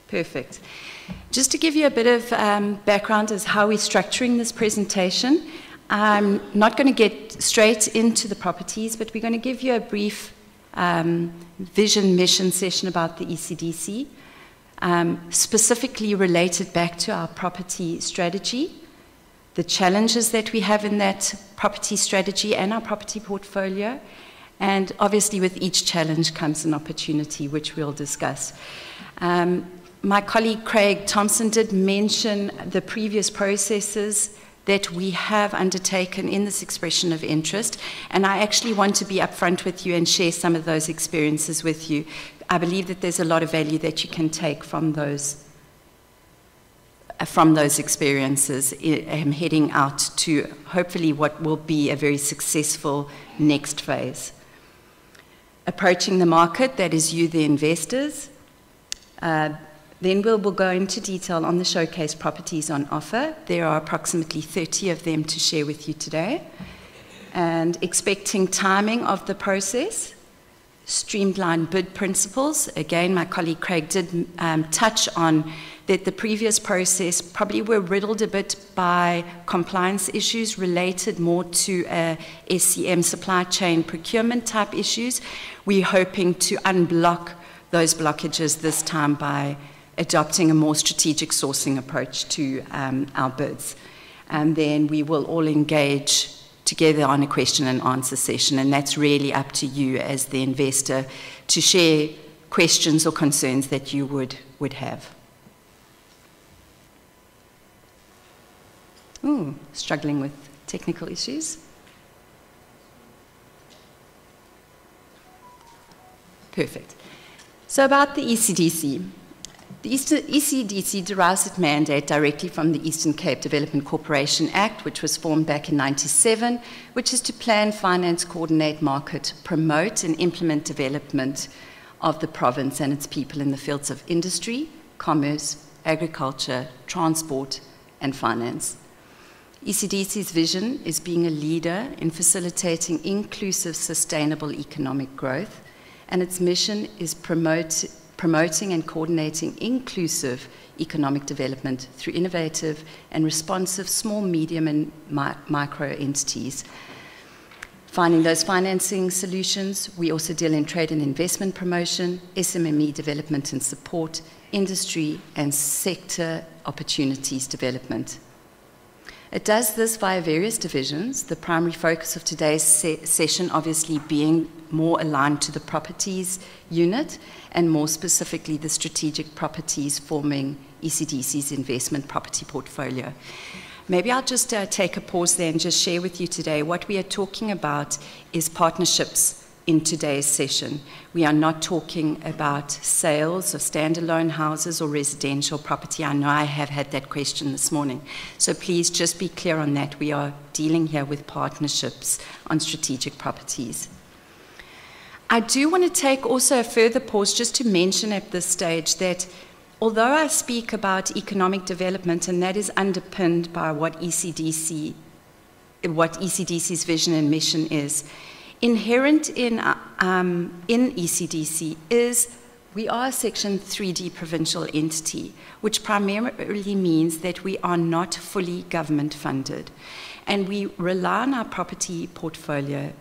Perfect. Just to give you a bit of background as how we're structuring this presentation, I'm not going to get straight into the properties, but we're going to give you a brief vision mission session about the ECDC, specifically related back to our property strategy, the challenges that we have in that property strategy and our property portfolio, and obviously with each challenge comes an opportunity, which we'll discuss. My colleague Craig Thompson did mention the previous processes that we have undertaken in this expression of interest, and I actually want to be upfront with you and share some of those experiences with you. I believe that there's a lot of value that you can take from those experiences heading out to hopefully what will be a very successful next phase. Approaching the market, that is you, the investors. Then we'll go into detail on the showcase properties on offer. There are approximately 30 of them to share with you today. And expecting timing of the process, streamlined bid principles. Again, my colleague Craig did touch on that the previous process probably were riddled a bit by compliance issues related more to SCM, supply chain procurement type issues. We're hoping to unblock those blockages this time by adopting a more strategic sourcing approach to our bids. And then we will all engage together on a question and answer session, and that's really up to you as the investor to share questions or concerns that you would have. Ooh, struggling with technical issues. Perfect. So about the ECDC. The ECDC derives its mandate directly from the Eastern Cape Development Corporation Act, which was formed back in '97, which is to plan, finance, coordinate, market, promote, and implement development of the province and its people in the fields of industry, commerce, agriculture, transport, and finance. ECDC's vision is being a leader in facilitating inclusive, sustainable economic growth, and its mission is promoting and coordinating inclusive economic development through innovative and responsive small, medium, and micro entities. Finding those financing solutions, we also deal in trade and investment promotion, SMME development and support, industry and sector opportunities development. It does this via various divisions, the primary focus of today's session obviously being more aligned to the properties unit and more specifically the strategic properties forming ECDC's investment property portfolio. Maybe I'll just take a pause there and just share with you today what we are talking about is partnerships in today's session. We are not talking about sales of standalone houses or residential property. I know I have had that question this morning. So please just be clear on that. We are dealing here with partnerships on strategic properties. I do want to take also a further pause just to mention at this stage that although I speak about economic development and that is underpinned by what ECDC's vision and mission is, inherent in ECDC is we are a Section 3D provincial entity, which primarily means that we are not fully government funded. And we rely on our property portfolio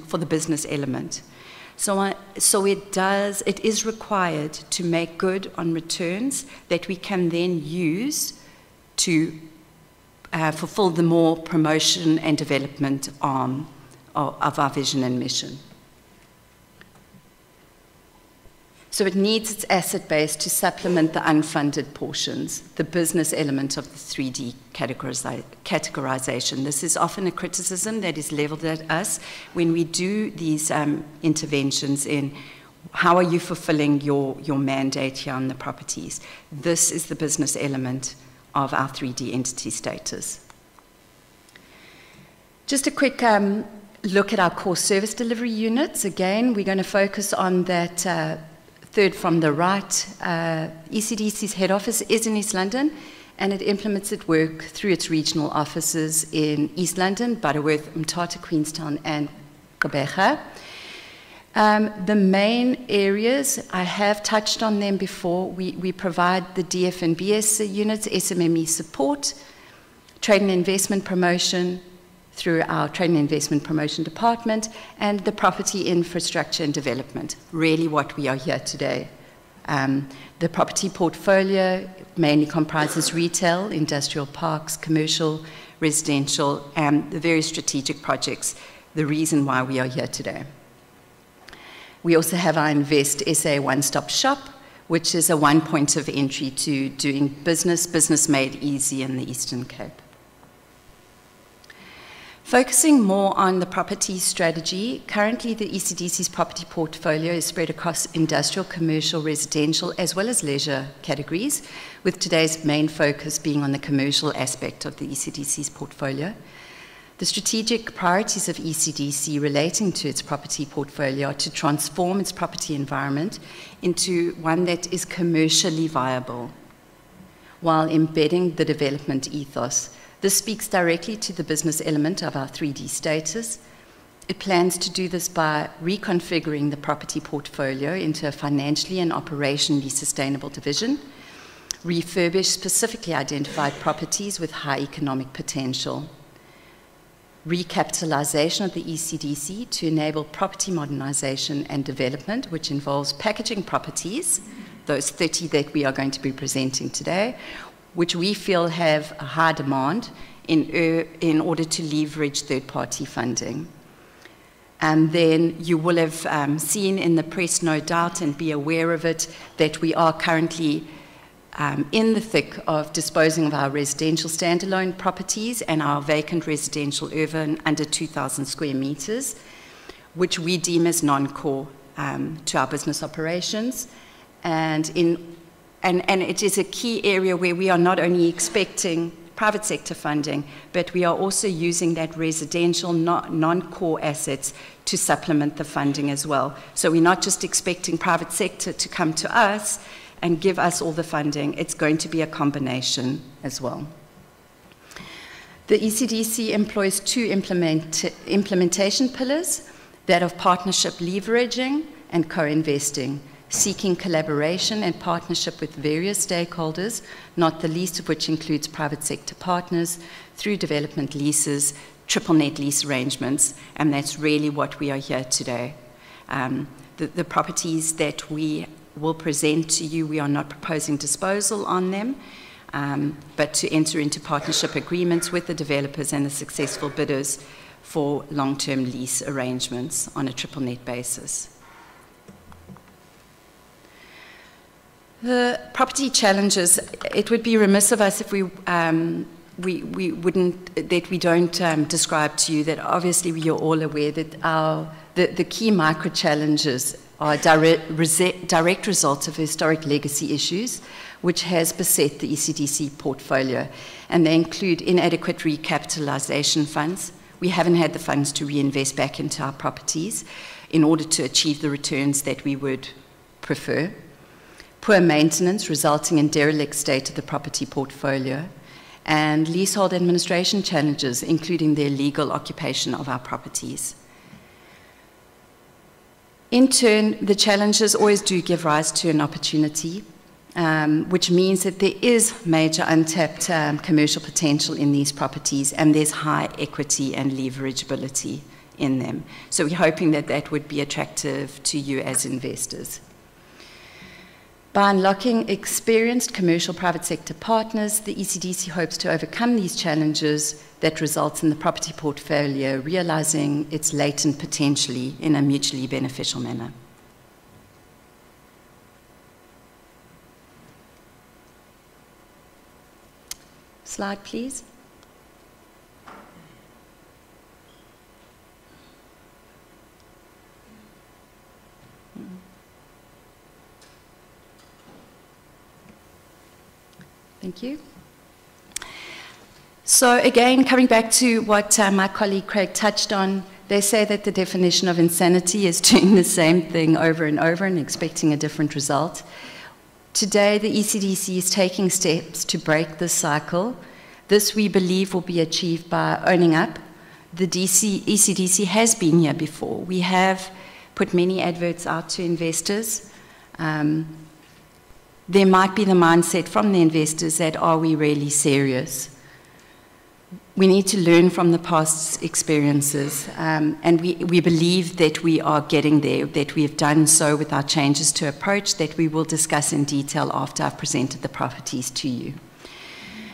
for the business element. So it is required to make good on returns that we can then use to fulfill the more promotion and development arm of our vision and mission. So it needs its asset base to supplement the unfunded portions, the business element of the 3D categorization. This is often a criticism that is leveled at us when we do these interventions in how are you fulfilling your mandate here on the properties. This is the business element of our 3D entity status. Just a quick look at our core service delivery units. Again, we're going to focus on that third from the right. ECDC's head office is in East London, and it implements its work through its regional offices in East London, Butterworth, Mthatha, Queenstown, and Gqeberha. The main areas, I have touched on them before. We provide the DF and BS units, SMME support, trade and investment promotion through our trade and investment promotion department, and the property infrastructure and development, really what we are here today. The property portfolio mainly comprises retail, industrial parks, commercial, residential, and the very strategic projects, the reason why we are here today. We also have our Invest SA one-stop shop, which is a one point of entry to doing business made easy in the Eastern Cape. Focusing more on the property strategy, currently the ECDC's property portfolio is spread across industrial, commercial, residential, as well as leisure categories, with today's main focus being on the commercial aspect of the ECDC's portfolio. The strategic priorities of ECDC relating to its property portfolio are to transform its property environment into one that is commercially viable, while embedding the development ethos. This speaks directly to the business element of our 3D status. It plans to do this by reconfiguring the property portfolio into a financially and operationally sustainable division, refurbish specifically identified properties with high economic potential, recapitalization of the ECDC to enable property modernization and development, which involves packaging properties, those 30 that we are going to be presenting today, which we feel have a high demand in order to leverage third-party funding. And then you will have seen in the press, no doubt, and be aware of it, that we are currently in the thick of disposing of our residential standalone properties and our vacant residential urban under 2,000 square meters, which we deem as non-core to our business operations. And it is a key area where we are not only expecting private sector funding, but we are also using that residential non-core assets to supplement the funding as well. So we're not just expecting private sector to come to us and give us all the funding. It's going to be a combination as well. The ECDC employs two implementation pillars, that of partnership leveraging and co-investing, seeking collaboration and partnership with various stakeholders, not the least of which includes private sector partners, through development leases, triple net lease arrangements, and that's really what we are here today. The properties that we will present to you, we are not proposing disposal on them, but to enter into partnership agreements with the developers and the successful bidders for long-term lease arrangements on a triple net basis. The property challenges, it would be remiss of us if we don't describe to you that obviously we are all aware that the key micro challenges are direct results of historic legacy issues which has beset the ECDC portfolio, and they include inadequate recapitalization funds. We haven't had the funds to reinvest back into our properties in order to achieve the returns that we would prefer. Poor maintenance resulting in derelict state of the property portfolio, and leasehold administration challenges, including the illegal occupation of our properties. In turn, the challenges always do give rise to an opportunity, which means that there is major untapped commercial potential in these properties, and there's high equity and leverageability in them. So we're hoping that that would be attractive to you as investors. By unlocking experienced commercial private sector partners, the ECDC hopes to overcome these challenges that results in the property portfolio realizing its latent potentially in a mutually beneficial manner. Slide, please. Thank you. So again, coming back to what my colleague Craig touched on, they say that the definition of insanity is doing the same thing over and over and expecting a different result. Today, the ECDC is taking steps to break this cycle. This, we believe, will be achieved by owning up. The ECDC has been here before. We have put many adverts out to investors. There might be the mindset from the investors that, are we really serious? We need to learn from the past experiences, and we believe that we are getting there, that we have done so with our changes to approach that we will discuss in detail after I've presented the properties to you.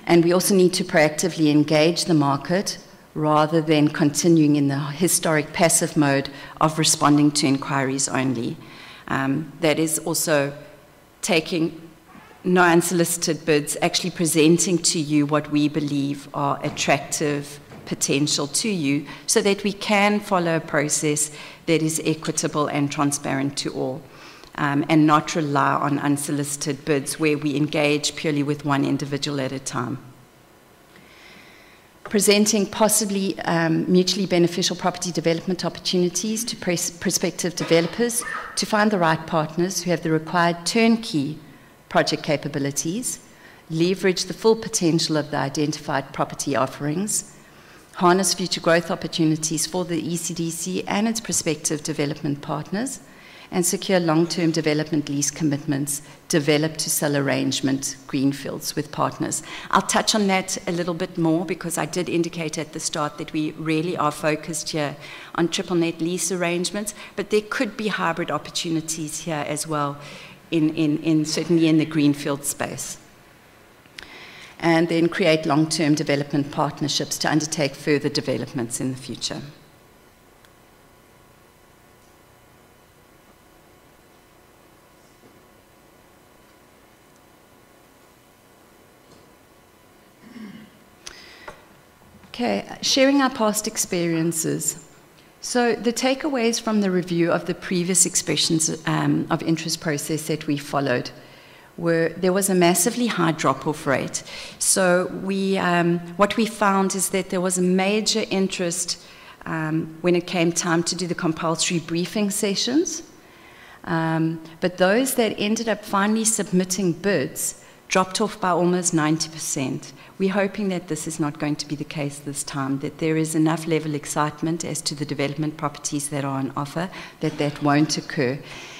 And we also need to proactively engage the market rather than continuing in the historic passive mode of responding to inquiries only. That is also taking no unsolicited bids, actually presenting to you what we believe are attractive potential to you so that we can follow a process that is equitable and transparent to all, and not rely on unsolicited bids where we engage purely with one individual at a time. Presenting possibly mutually beneficial property development opportunities to prospective developers to find the right partners who have the required turnkey project capabilities, leverage the full potential of the identified property offerings, harness future growth opportunities for the ECDC and its prospective development partners, and secure long-term development lease commitments, develop to sell arrangement greenfields with partners. I'll touch on that a little bit more because I did indicate at the start that we really are focused here on triple net lease arrangements, but there could be hybrid opportunities here as well, certainly in the greenfield space. And then create long-term development partnerships to undertake further developments in the future. Okay, sharing our past experiences. So the takeaways from the review of the previous expressions of interest process that we followed were there was a massively high drop-off rate. So what we found is that there was a major interest when it came time to do the compulsory briefing sessions, but those that ended up finally submitting bids dropped off by almost 90%. We're hoping that this is not going to be the case this time, that there is enough level excitement as to the development properties that are on offer, that won't occur.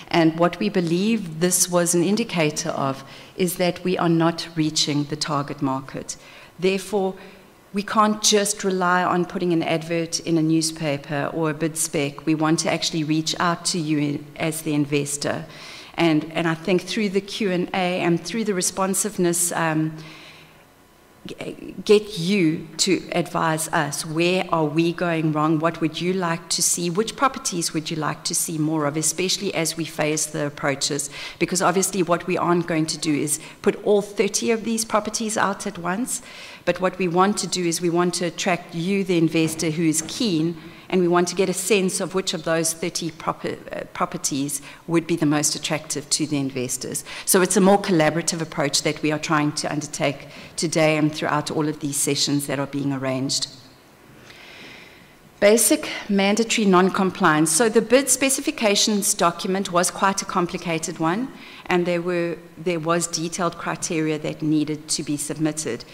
And what we believe this was an indicator of is that we are not reaching the target market. Therefore, we can't just rely on putting an advert in a newspaper or a bid spec. We want to actually reach out to you as the investor. And I think through the Q&A and through the responsiveness, get you to advise us, where are we going wrong, what would you like to see, which properties would you like to see more of, especially as we phase the approaches, because obviously what we aren't going to do is put all 30 of these properties out at once, but what we want to do is we want to attract you, the investor who is keen, and we want to get a sense of which of those 30 properties would be the most attractive to the investors. So it's a more collaborative approach that we are trying to undertake today and throughout all of these sessions that are being arranged. Basic mandatory non-compliance. So the bid specifications document was quite a complicated one, and there was detailed criteria that needed to be submitted.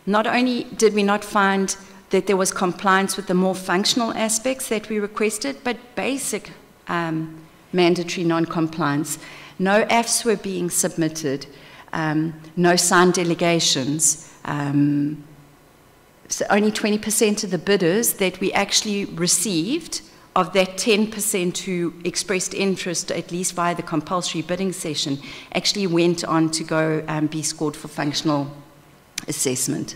Not only did we not find that there was compliance with the more functional aspects that we requested, but basic mandatory non-compliance. No AFs were being submitted, no signed delegations. So only 20% of the bidders that we actually received, of that 10% who expressed interest, at least via the compulsory bidding session, actually went on to go be scored for functional assessment.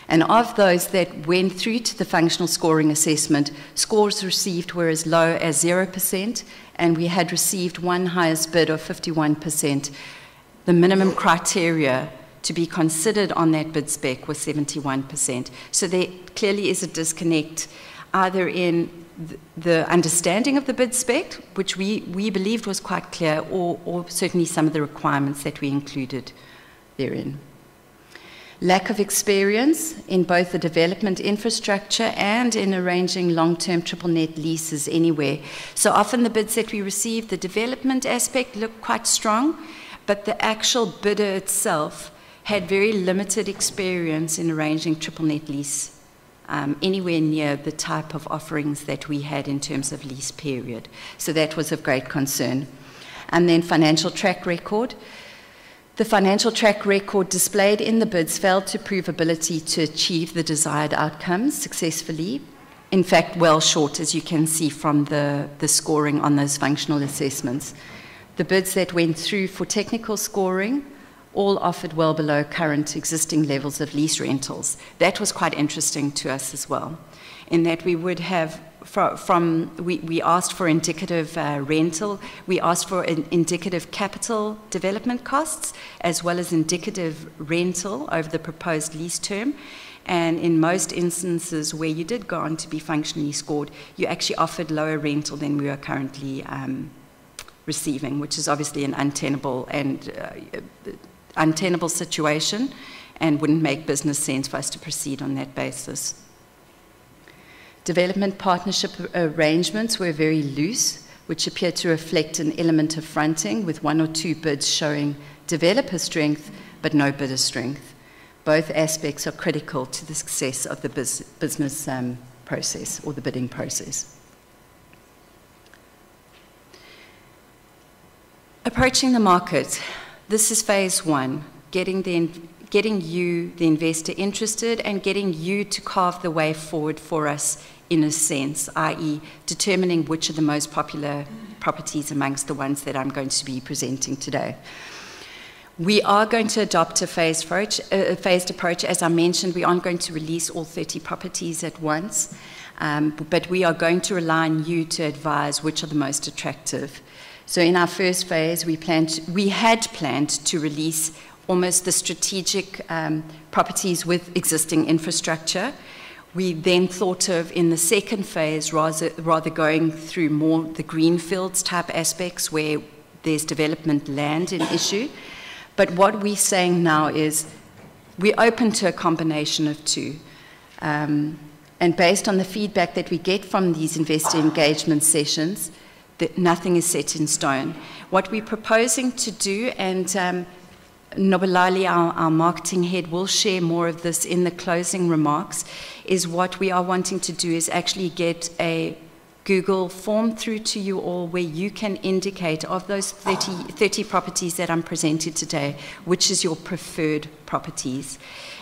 And of those that went through to the functional scoring assessment, scores received were as low as 0%, and we had received one highest bid of 51%. The minimum criteria to be considered on that bid spec was 71%. So there clearly is a disconnect, either in the understanding of the bid spec, which we believed was quite clear, or certainly some of the requirements that we included therein. Lack of experience in both the development infrastructure and in arranging long-term triple net leases anywhere. So often the bids that we received, the development aspect looked quite strong, but the actual bidder itself had very limited experience in arranging triple net lease anywhere near the type of offerings that we had in terms of lease period. So that was of great concern. And then financial track record. The financial track record displayed in the bids failed to prove ability to achieve the desired outcomes successfully. In fact, well short, as you can see from the scoring on those functional assessments. The bids that went through for technical scoring all offered well below current existing levels of lease rentals. That was quite interesting to us as well, in that we would have, we asked for indicative rental, we asked for indicative capital development costs, as well as indicative rental over the proposed lease term. And in most instances where you did go on to be functionally scored, you actually offered lower rental than we are currently receiving, which is obviously an untenable situation and wouldn't make business sense for us to proceed on that basis. Development partnership arrangements were very loose, which appeared to reflect an element of fronting, with 1 or 2 bids showing developer strength but no bidder strength. Both aspects are critical to the success of the business process or the bidding process. Approaching the market. This is phase 1, getting you, the investor, interested and getting you to carve the way forward for us in a sense, i.e. determining which are the most popular properties amongst the ones that I'm going to be presenting today. We are going to adopt a phased approach. As I mentioned, we aren't going to release all 30 properties at once, but we are going to rely on you to advise which are the most attractive. So in our first phase, we had planned to release almost the strategic properties with existing infrastructure. We then thought of, in the second phase, rather going through more the greenfields type aspects where there's development land in issue. But what we're saying now is we're open to a combination of two. And based on the feedback that we get from these investor engagement sessions, that nothing is set in stone. What we're proposing to do, and Nobalali, our marketing head, will share more of this in the closing remarks, is what we are wanting to do is actually get a Google form through to you all where you can indicate of those 30 properties that I'm presenting today, which is your preferred properties.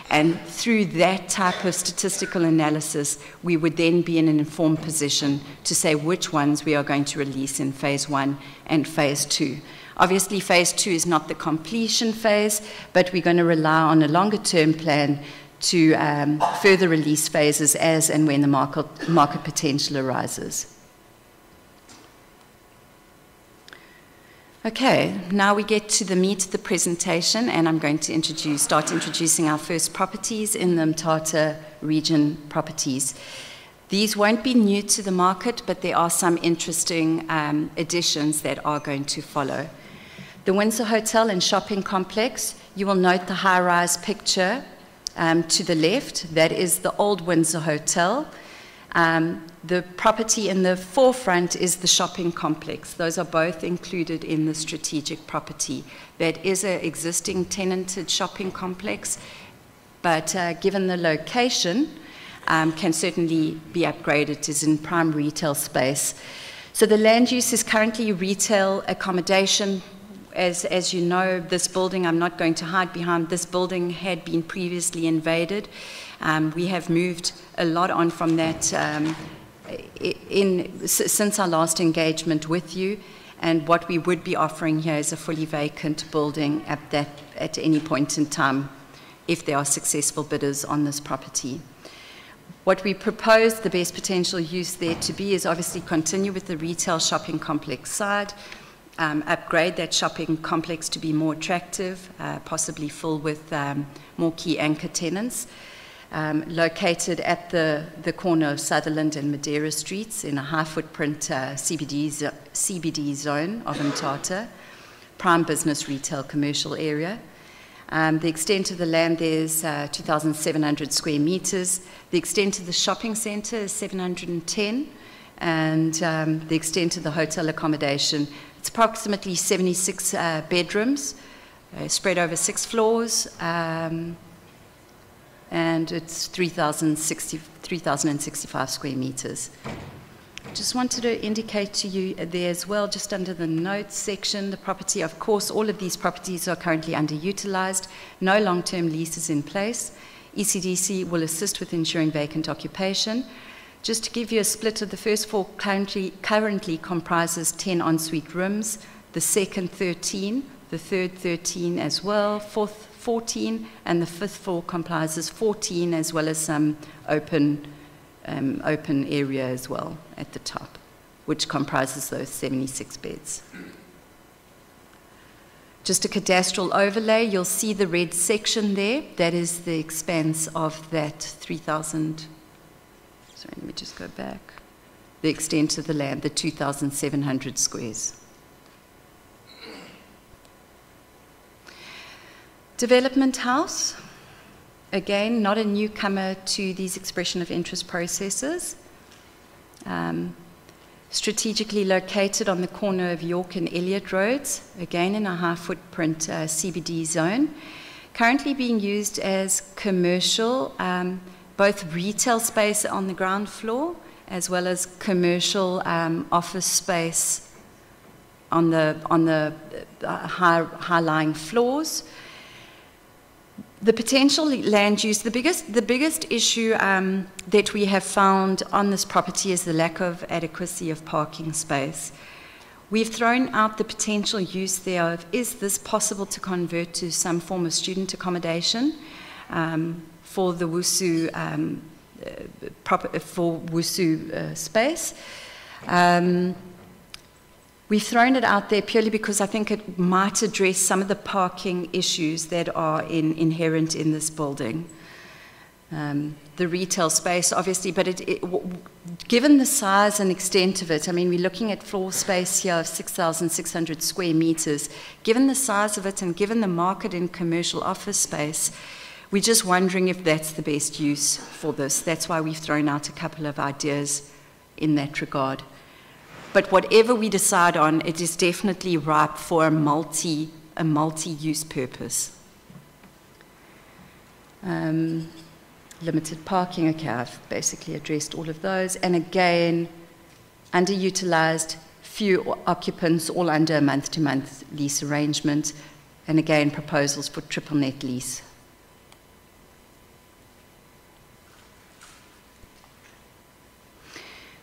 And through that type of statistical analysis, we would then be in an informed position to say which ones we are going to release in phase 1 and phase 2. Obviously, phase 2 is not the completion phase, but we're going to rely on a longer-term plan to further release phases as and when the market potential arises. Okay, now we get to the meat of the presentation, and I'm going to start introducing our first properties in the Mthatha region properties. These won't be new to the market, but there are some interesting additions that are going to follow. The Windsor Hotel and Shopping Complex, you will note the high-rise picture to the left. That is the old Windsor Hotel. The property in the forefront is the shopping complex. Those are both included in the strategic property. That is an existing tenanted shopping complex, but given the location, can certainly be upgraded. It is in prime retail space. So the land use is currently retail accommodation. As you know, this building, I'm not going to hide behind, this building had been previously invaded. We have moved a lot on from that since our last engagement with you, and what we would be offering here is a fully vacant building at any point in time if there are successful bidders on this property. What we propose the best potential use there to be is obviously continue with the retail shopping complex side, upgrade that shopping complex to be more attractive, possibly full with more key anchor tenants. Located at the corner of Sutherland and Madeira Streets in a high-footprint CBD zone of Mthatha, prime business, retail, commercial area. The extent of the land there is 2,700 square meters. The extent of the shopping centre is 710, and the extent of the hotel accommodation, it's approximately 76 bedrooms, spread over 6 floors. and it's 3,065 square meters. Just wanted to indicate to you there as well, just under the notes section, the property, of course, all of these properties are currently underutilized, no long-term leases in place. ECDC will assist with ensuring vacant occupation. Just to give you a split of the first floor currently comprises 10 ensuite rooms, the second 13, the third 13 as well, fourth 14, and the fifth floor comprises 14 as well as some open area as well at the top, which comprises those 76 beds. Just a cadastral overlay, you'll see the red section there. That is the expanse of that 3,000, sorry, let me just go back. The extent of the land, the 2,700 squares. Development House. Again, not a newcomer to these expression of interest processes. Strategically located on the corner of York and Elliott Roads, again in a high footprint CBD zone. Currently being used as commercial, both retail space on the ground floor as well as commercial office space on the high-lying floors. The potential land use, the biggest issue that we have found on this property is the lack of adequacy of parking space. We've thrown out the potential use thereof. Is this possible to convert to some form of student accommodation for the WUSU, space? We've thrown it out there purely because I think it might address some of the parking issues that are inherent in this building. The retail space, obviously, but given the size and extent of it, I mean, we're looking at floor space here of 6,600 square meters. Given the size of it and given the market in commercial office space, we're just wondering if that's the best use for this. That's why we've thrown out a couple of ideas in that regard. But whatever we decide on, it is definitely ripe for a multi-use purpose. Limited parking, okay, I've basically addressed all of those. And again, underutilized, few occupants, all under a month-to-month lease arrangement. And again, proposals for triple net lease.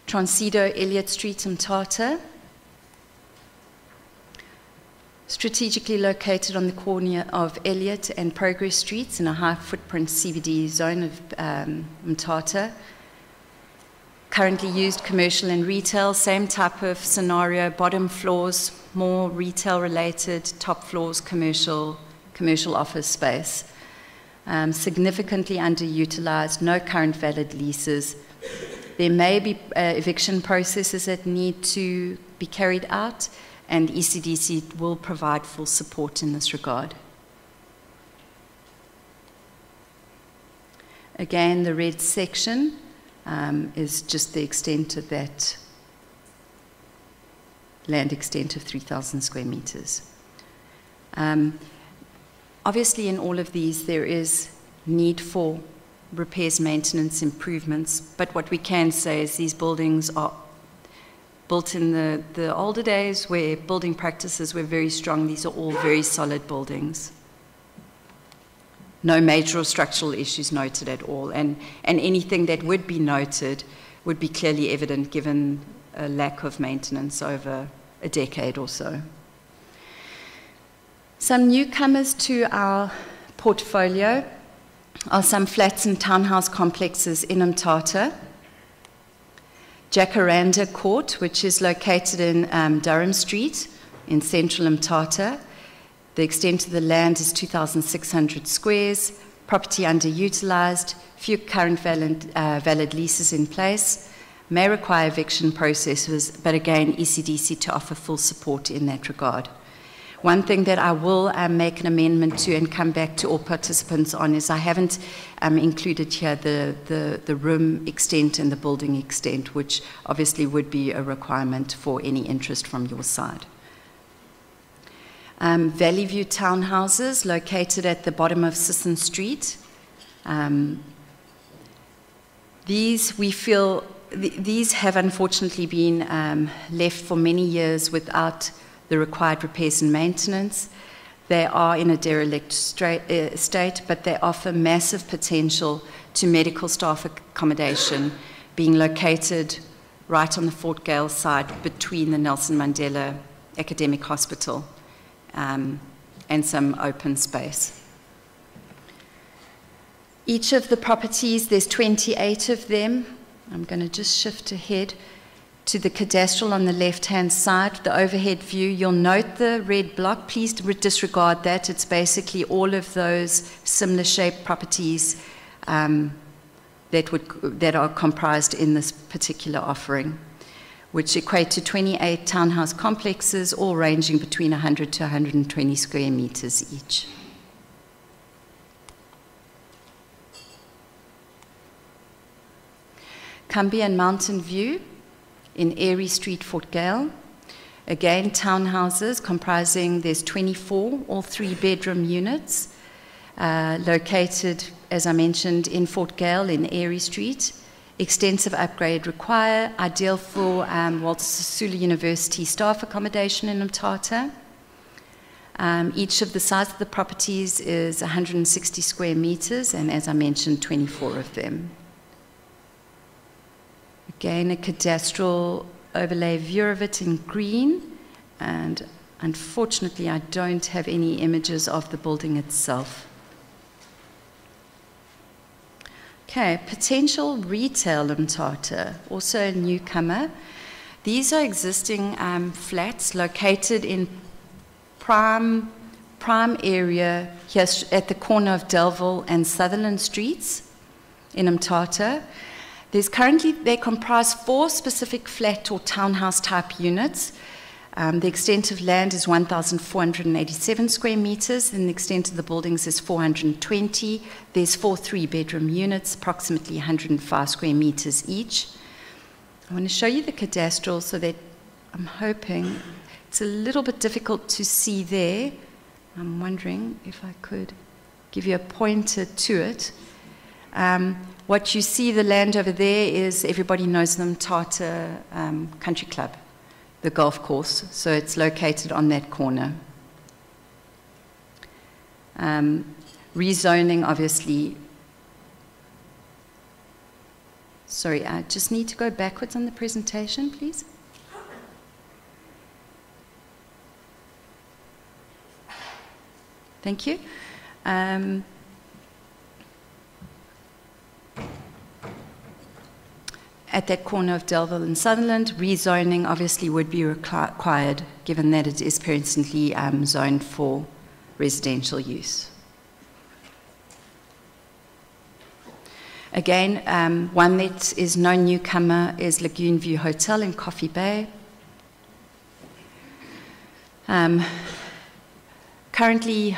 Transido, Elliott Street, Mthatha. Strategically located on the corner of Elliott and Progress Streets in a high footprint CBD zone of Mthatha. Currently used commercial and retail, same type of scenario, bottom floors, more retail related, top floors, commercial office space. Significantly underutilized, no current valid leases. There may be eviction processes that need to be carried out, and ECDC will provide full support in this regard. Again, the red section is just the extent of that land extent of 3,000 square meters. Obviously, in all of these, there is need for repairs, maintenance, improvements, but what we can say is these buildings are built in the older days where building practices were very strong. These are all very solid buildings. No major structural issues noted at all, and anything that would be noted would be clearly evident given a lack of maintenance over a decade or so. Some newcomers to our portfolio are some flats and townhouse complexes in Mthatha. Jacaranda Court, which is located in Durham Street in central Mthatha. The extent of the land is 2,600 squares, property underutilized, few current valid leases in place, may require eviction processes, but again, ECDC to offer full support in that regard. One thing that I will make an amendment to and come back to all participants on is I haven't included here the room extent and the building extent, which obviously would be a requirement for any interest from your side. Valley View Townhouses, located at the bottom of Sisson Street. These, we feel, these have unfortunately been left for many years without the required repairs and maintenance. They are in a derelict state, but they offer massive potential to medical staff accommodation, being located right on the Fort Gale side between the Nelson Mandela Academic Hospital and some open space. Each of the properties, there's 28 of them. I'm going to just shift ahead to the cadastral on the left-hand side, the overhead view. You'll note the red block. Please disregard that. It's basically all of those similar shaped properties that are comprised in this particular offering, which equate to 28 townhouse complexes, all ranging between 100 to 120 square meters each. Cumbia and Mountain View in Airy Street, Fort Gale. Again, townhouses comprising, there's 24, all 3-bedroom units, located, as I mentioned, in Fort Gale in Airy Street. Extensive upgrade required, ideal for Walter Sisulu University staff accommodation in Mthatha. Each of the size of the properties is 160 square meters, and as I mentioned, 24 of them. Again, a cadastral overlay view of it in green, and unfortunately I don't have any images of the building itself. Okay, potential retail in Mthatha, also a newcomer. These are existing flats located in prime area here at the corner of Delville and Sutherland Streets in Mthatha. They comprise 4 specific flat or townhouse type units. The extent of land is 1,487 square meters, and the extent of the buildings is 420. There's 4 3-bedroom units, approximately 105 square meters each. I want to show you the cadastral so that I'm hoping it's a little bit difficult to see there. I'm wondering if I could give you a pointer to it. What you see, the land over there, is, everybody knows the Mthatha Country Club, the golf course. So it's located on that corner. Rezoning, obviously. Sorry, I just need to go backwards on the presentation, please. Thank you. At that corner of Delville and Sutherland, rezoning obviously would be required, given that it is presently zoned for residential use. Again, one that is no newcomer is Lagoon View Hotel in Coffee Bay. Currently,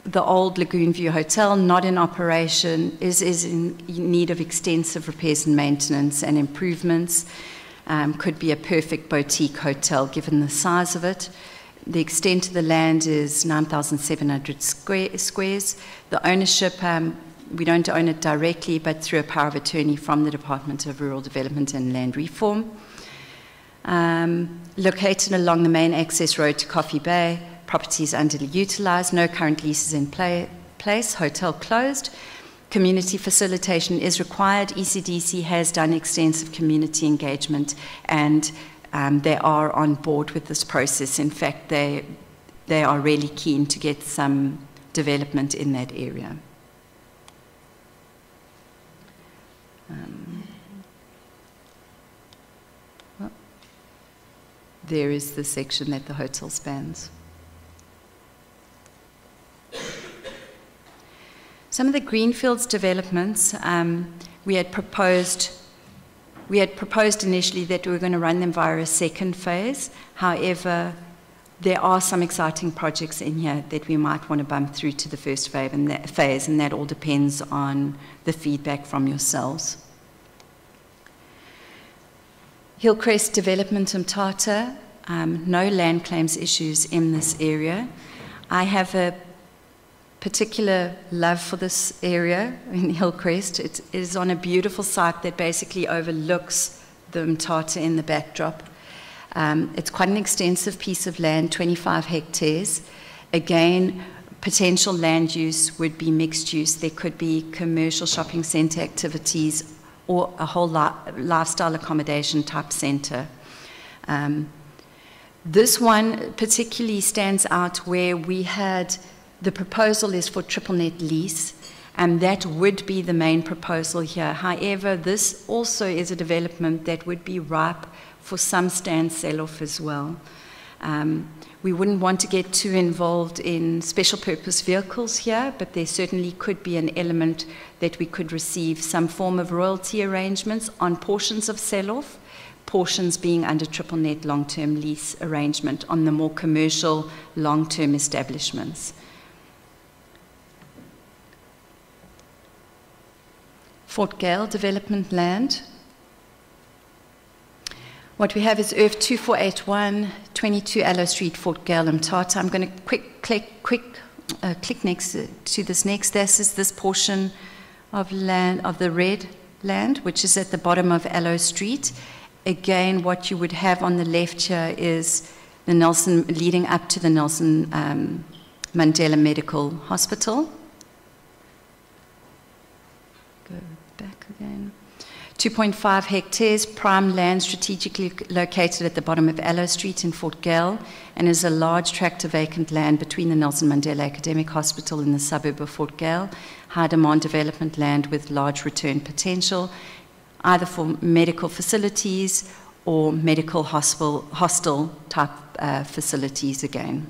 the old Lagoon View Hotel, not in operation, is in need of extensive repairs and maintenance and improvements. Could be a perfect boutique hotel given the size of it. The extent of the land is 9,700 squares. The ownership, we don't own it directly, but through a power of attorney from the Department of Rural Development and Land Reform. Located along the main access road to Coffee Bay. Properties underutilized, no current leases in place, hotel closed. Community facilitation is required. ECDC has done extensive community engagement, and they are on board with this process. In fact, they are really keen to get some development in that area. Well, there is the section that the hotel spans. Some of the greenfields developments, we had proposed initially that we were going to run them via a second phase. However, there are some exciting projects in here that we might want to bump through to the first phase, and that all depends on the feedback from yourselves. Hillcrest Development in Mthatha, no land claims issues in this area. I have particular love for this area in Hillcrest. It is on a beautiful site that basically overlooks the Mthatha in the backdrop. It's quite an extensive piece of land, 25 hectares. Again, potential land use would be mixed use. There could be commercial shopping centre activities or a whole lifestyle accommodation type centre. This one particularly stands out where we had, the proposal is for triple net lease, and that would be the main proposal here. However, this also is a development that would be ripe for some stand sell-off as well. We wouldn't want to get too involved in special purpose vehicles here, but there certainly could be an element that we could receive some form of royalty arrangements on portions of sell-off, portions being under triple net long-term lease arrangement on the more commercial long-term establishments. Fort Gael development land. What we have is IRF 2481, 22 Aloe Street, Fort Gael, Mthatha. I'm going to click next to this next. This is this portion of land, of the red land, which is at the bottom of Aloe Street. Again, what you would have on the left here is the Nelson, leading up to the Nelson Mandela Medical Hospital. Go back again. 2.5 hectares, prime land strategically located at the bottom of Aloe Street in Fort Gael, and is a large tract of vacant land between the Nelson Mandela Academic Hospital and the suburb of Fort Gael. High demand development land with large return potential, either for medical facilities or medical hostel type facilities again.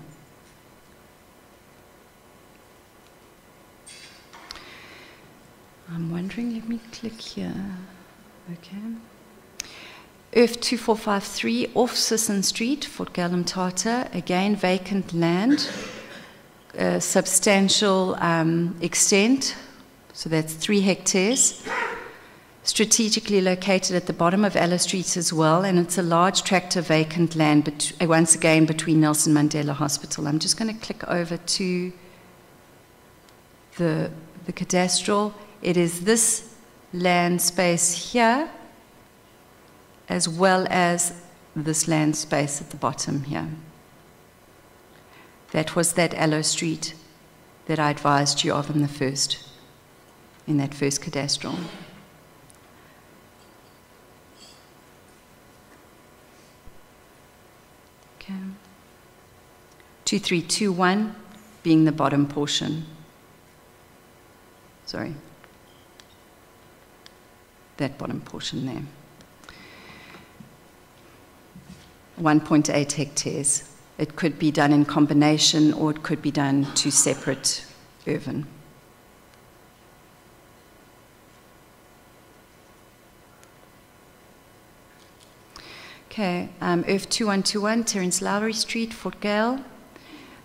I'm wondering, let me click here. Okay. IRF 2453 off Sisson Street, Fort Gael, Mthatha. Again, vacant land, substantial extent, so that's 3 hectares. Strategically located at the bottom of Aloe Street as well, and it's a large tract of vacant land, once again between Nelson Mandela Hospital. I'm just going to click over to the cadastral. It is this land space here, as well as this land space at the bottom here. That was that Aloe Street that I advised you of in that first cadastral. Okay. 2321 being the bottom portion. Sorry. That bottom portion there. 1.8 hectares. It could be done in combination, or it could be done two separate urban. Okay, IRF 2121, Terence Lowry Street, Fort Gael.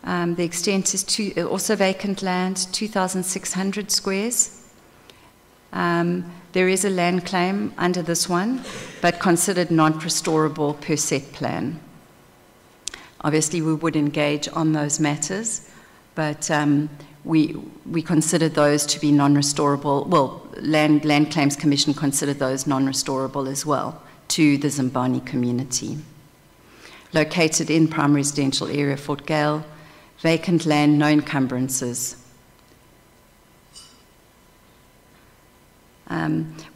The extent is also vacant land, 2,600 squares. There is a land claim under this one, but considered non-restorable per set plan. Obviously, we would engage on those matters, but we consider those to be non-restorable. Well, Land Claims Commission consider those non-restorable as well to the Zimbani community. Located in prime residential area, Fort Gael, vacant land, no encumbrances.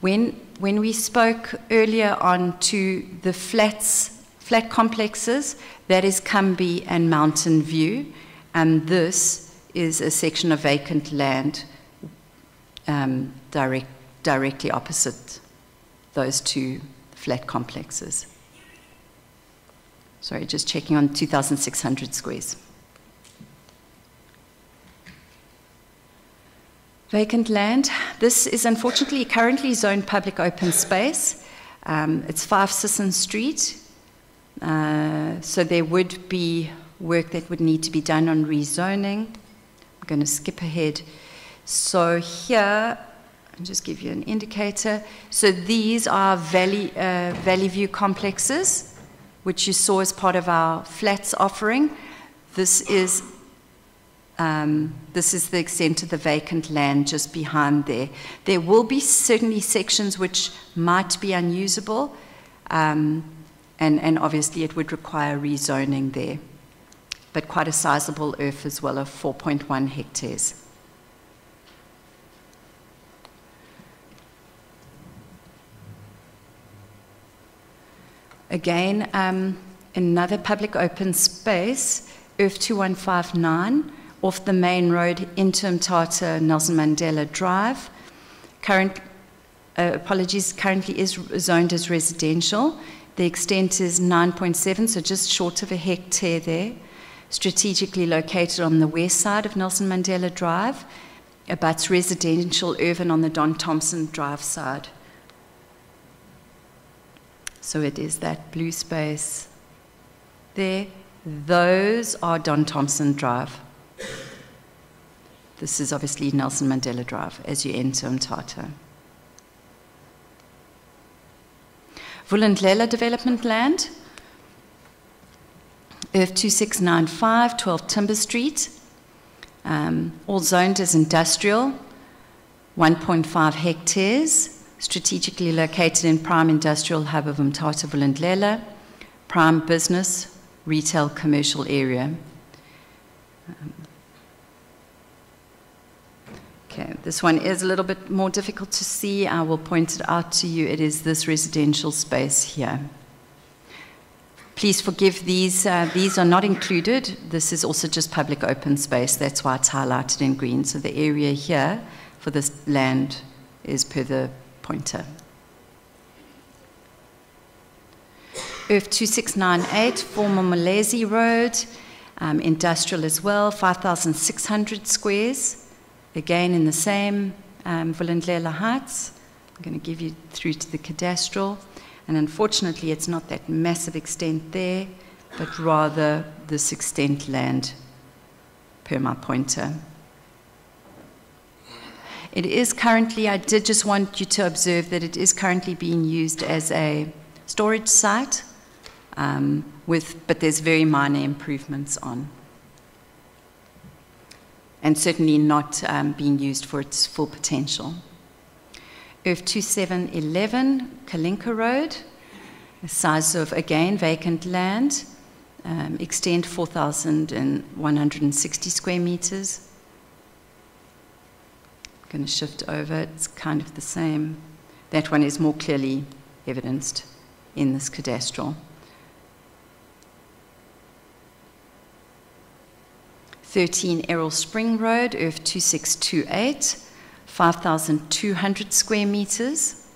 When we spoke earlier on to the flat complexes, that is Cumby and Mountain View, and this is a section of vacant land directly opposite those two flat complexes. Sorry, just checking on 2,600 squares. Vacant land. This is unfortunately currently zoned public open space. It's 5 Sisson Street. So there would be work that would need to be done on rezoning. I'm going to skip ahead. So here, I'll just give you an indicator. So these are Valley View complexes, which you saw as part of our flats offering. This is This is the extent of the vacant land just behind there. There will be certainly sections which might be unusable, and obviously it would require rezoning there, but quite a sizable earth as well of 4.1 hectares. Again, another public open space, earth 2159, off the main road into Mthatha Nelson Mandela Drive. Currently is zoned as residential. The extent is 9.7, so just short of a hectare there. Strategically located on the west side of Nelson Mandela Drive, abuts residential urban on the Don Thompson Drive side. So it is that blue space there. Those are Don Thompson Drive. This is obviously Nelson Mandela Drive as you enter Mthatha. Vulindlela development land, earth 2695, 12 Timber Street, all zoned as industrial, 1.5 hectares, strategically located in prime industrial hub of Mthatha Vulindlela, prime business, retail, commercial area. Okay, this one is a little bit more difficult to see. I will point it out to you. It is this residential space here. Please forgive these. These are not included. This is also just public open space. That's why it's highlighted in green. So the area here for this land is per the pointer. Earth 2698, former Molesi Road, industrial as well, 5,600 squares. Again, in the same Vulindlela Heights. I'm going to give you through to the cadastral. And unfortunately, it's not that massive extent there, but rather this extent land per my pointer. It is currently, I did just want you to observe that it is currently being used as a storage site, but there's very minor improvements on. And certainly not being used for its full potential. Earth 2711, Kalinka Road, the size of, again, vacant land, extent 4,160 square meters. I'm going to shift over, it's kind of the same. That one is more clearly evidenced in this cadastral. 13 Errol Spring Road, earth 2628, 5,200 square meters.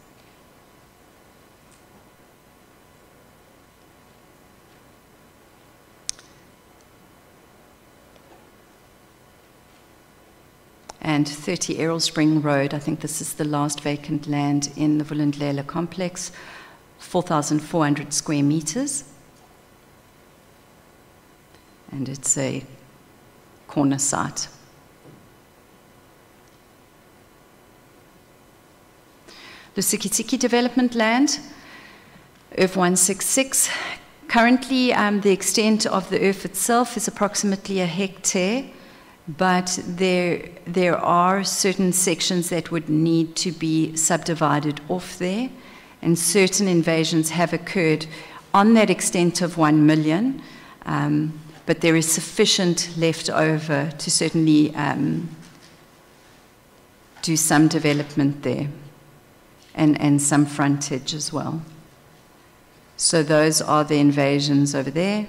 And 30 Errol Spring Road, I think this is the last vacant land in the Vulindlela complex, 4,400 square meters. And it's a corner site. Lusikitiki development land, earth 166. Currently, the extent of the earth itself is approximately a hectare, but there are certain sections that would need to be subdivided off there, and certain invasions have occurred on that extent of 1 million. But there is sufficient left over to certainly do some development there and some frontage as well. So those are the invasions over there,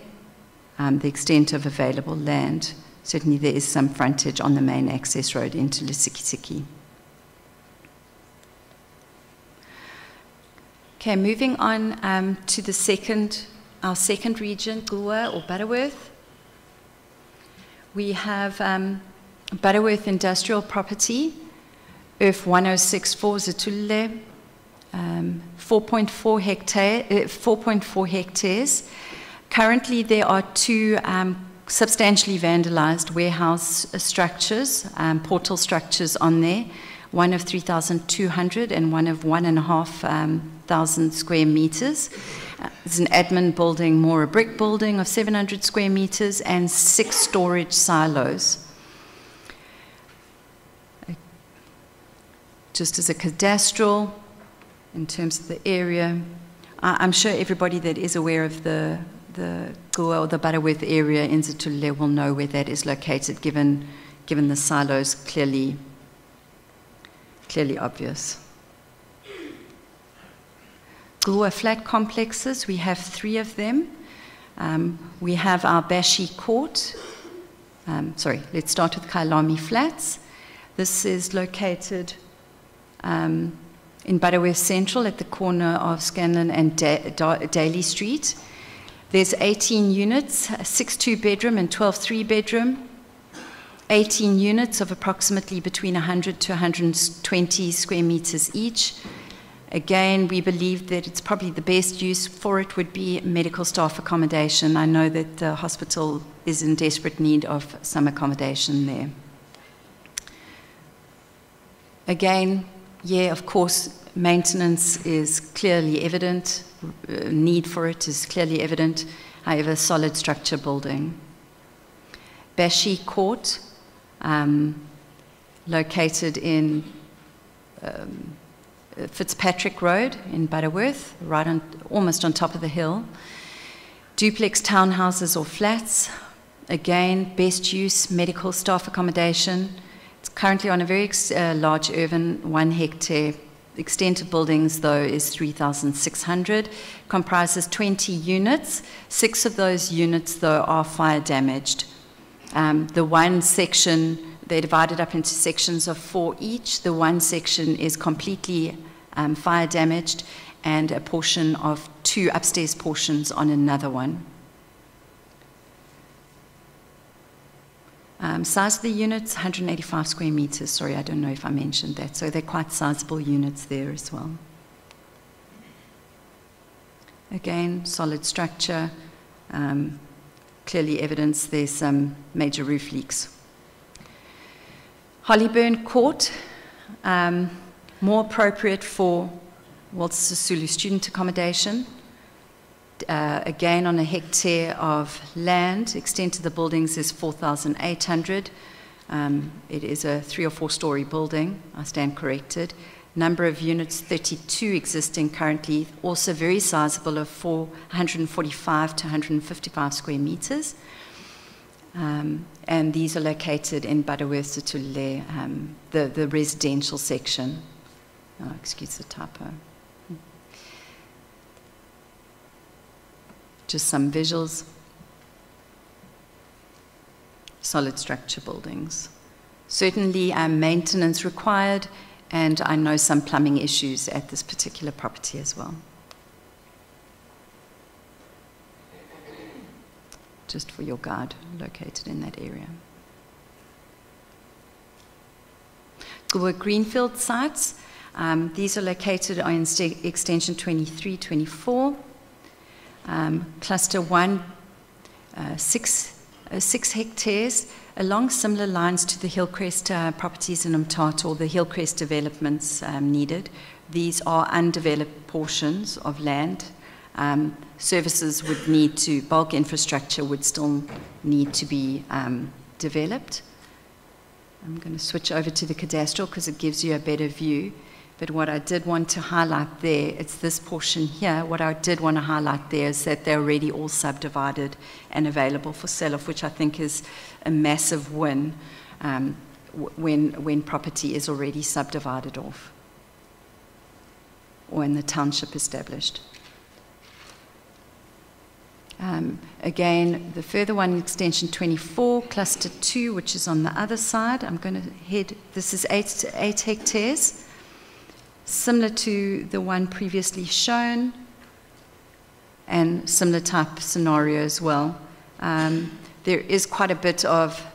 the extent of available land. Certainly there is some frontage on the main access road into Lusikitiki. Okay, moving on to our second region, Gulwa or Butterworth. We have Butterworth Industrial Property, earth 1064 Zitulile, 4.4 hectares. Currently, there are two substantially vandalized warehouse structures, portal structures on there, one of 3,200 and one of 1,500 square meters. There's an admin building, more a brick building of 700 square meters and 6 storage silos. Just as a cadastral, in terms of the area, I'm sure everybody that is aware of the Gquma or the Butterworth area in Zitulule will know where that is located, given the silos clearly obvious. Gquma flat complexes, we have 3 of them. We have our Bashi Court. Let's start with Kyalami Flats. This is located in Butterworth Central at the corner of Scanlon and Daly Street. There's 18 units, 6 2-bedroom and 12 3-bedroom. 18 units of approximately between 100 to 120 square meters each. Again, we believe that it's probably the best use for it would be medical staff accommodation. I know that the hospital is in desperate need of some accommodation there. Again, yeah, of course, maintenance is clearly evident. Need for it is clearly evident. However, solid structure building. Bashi Court, located in Fitzpatrick Road in Butterworth, almost on top of the hill. Duplex townhouses or flats. Again, best use, medical staff accommodation. It's currently on a very large urban 1 hectare. The extent of buildings, though, is 3,600. Comprises 20 units. 6 of those units, though, are fire damaged. The one section, they're divided up into sections of 4 each. The one section is completely fire damaged, and a portion of 2 upstairs portions on another one. Size of the units, 185 square meters. Sorry, I don't know if I mentioned that. So they're quite sizable units there as well. Again, solid structure. Clearly evidence there's some major roof leaks. Hollyburn Court, more appropriate for Walter Sisulu student accommodation. Again, on a hectare of land, extent of the buildings is 4,800. It is a 3 or 4 story building, I stand corrected. Number of units, 32 existing currently, also very sizable of 145 to 155 square meters. And these are located in Butterworth, Zitulule, the residential section. Oh, excuse the typo. Just some visuals. Solid structure buildings. Certainly maintenance required, and I know some plumbing issues at this particular property as well. Just for your guide, located in that area. Gquma Greenfield sites. These are located on extension 23-24. Cluster 1, 6 hectares, along similar lines to the Hillcrest properties in Umtata, or the Hillcrest developments needed. These are undeveloped portions of land. Services would need to, bulk infrastructure would still need to be developed. I'm going to switch over to the cadastral because it gives you a better view. But what I did want to highlight there, it's this portion here. What I did want to highlight there is that they're already all subdivided and available for sell-off, which I think is a massive win when property is already subdivided off or in the township established. Again, the further one, extension 24, cluster 2, which is on the other side. I'm going to head, this is 8 hectares. Similar to the one previously shown, and similar type scenario as well. There is quite a bit of,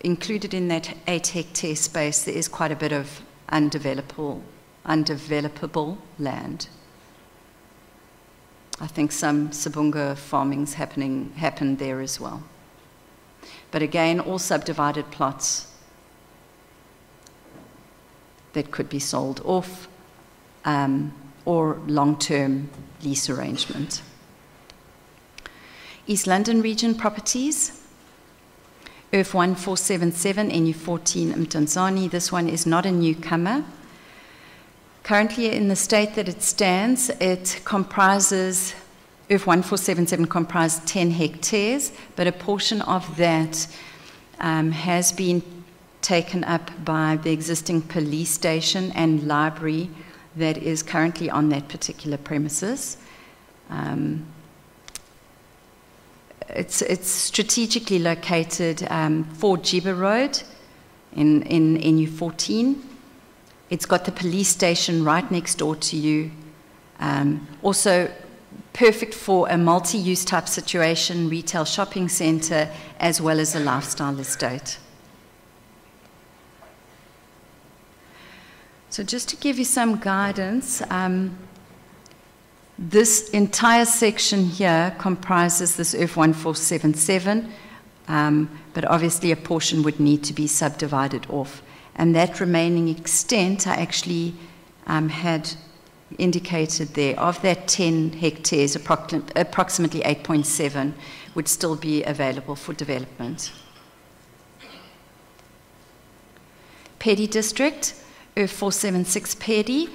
included in that 8 hectare space, there is quite a bit of undevelopable land. I think some Sibunga farmings happened there as well. But again, all subdivided plots that could be sold off, or long-term lease arrangement. East London Region Properties, IRF 1477, NU14 Mtanzani. This one is not a newcomer. Currently, in the state that it stands, it comprises, IRF 1477 comprises 10 hectares, but a portion of that has been taken up by the existing police station and library that is currently on that particular premises. It's strategically located for Jiba Road in NU14. It's got the police station right next door to you. Also perfect for a multi-use type situation, retail shopping centre, as well as a lifestyle estate. So just to give you some guidance, this entire section here comprises this IRF 1477, but obviously a portion would need to be subdivided off. And that remaining extent I actually had indicated there. Of that 10 hectares, approximately 8.7 would still be available for development. Pedi District, IRF 476 Pedi.